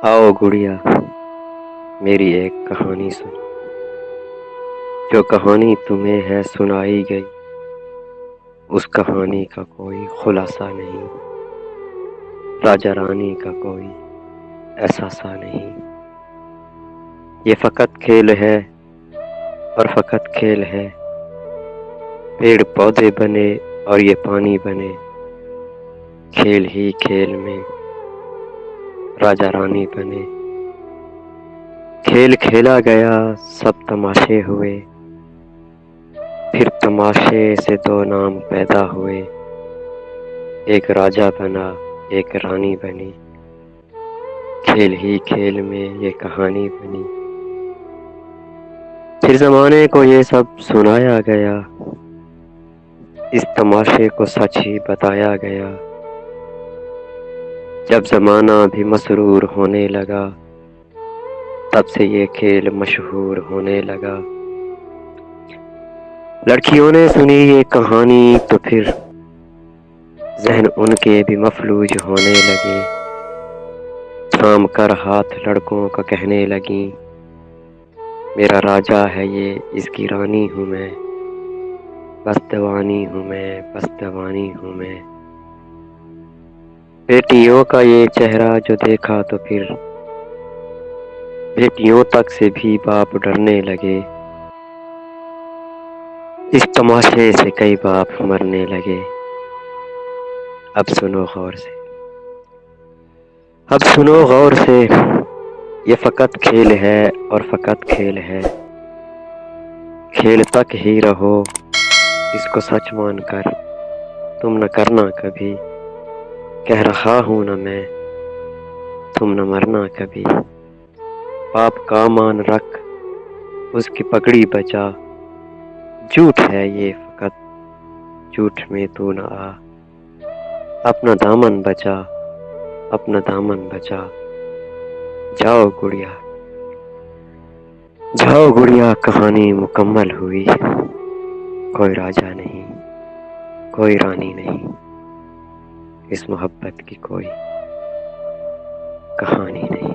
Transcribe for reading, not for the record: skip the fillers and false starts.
آؤ گڑیا میری ایک کہانی سنو، جو کہانی تمہیں ہے سنائی گئی اس کہانی کا کوئی خلاصہ نہیں، راجا رانی کا کوئی احساسہ نہیں۔ یہ فقط کھیل ہے اور فقط کھیل ہے، پیڑ پودے بنے اور یہ پانی بنے، کھیل ہی کھیل میں راجا رانی بنے۔ کھیل کھیلا گیا، سب تماشے ہوئے، پھر تماشے سے دو نام پیدا ہوئے، ایک راجا بنا ایک رانی بنی، کھیل ہی کھیل میں یہ کہانی بنی۔ پھر زمانے کو یہ سب سنایا گیا، اس تماشے کو سچ ہی بتایا گیا۔ جب زمانہ بھی مسرور ہونے لگا، تب سے یہ کھیل مشہور ہونے لگا۔ لڑکیوں نے سنی یہ کہانی تو پھر ذہن ان کے بھی مفلوج ہونے لگے، تھام کر ہاتھ لڑکوں کا کہنے لگیں، میرا راجا ہے یہ، اس کی رانی ہوں میں، بس دیوانی ہوں میں، بس دیوانی ہوں میں۔ بیٹیوں کا یہ چہرہ جو دیکھا تو پھر بیٹیوں تک سے بھی باپ ڈرنے لگے، اس تماشے سے کئی باپ مرنے لگے۔ اب سنو غور سے، اب سنو غور سے، یہ فقط کھیل ہے اور فقط کھیل ہے، کھیل تک ہی رہو، اس کو سچ مان کر تم نہ کرنا کبھی، کہہ رہا ہوں نہ میں، تم نہ مرنا کبھی۔ باپ کا مان رکھ، اس کی پگڑی بچا، جھوٹ ہے یہ فقط، جھوٹ میں تو نہ آ، اپنا دامن بچا، اپنا دامن بچا۔ جاؤ گڑیا، جاؤ گڑیا، کہانی مکمل ہوئی، کوئی راجا نہیں، کوئی رانی نہیں، اس محبت کی کوئی کہانی نہیں۔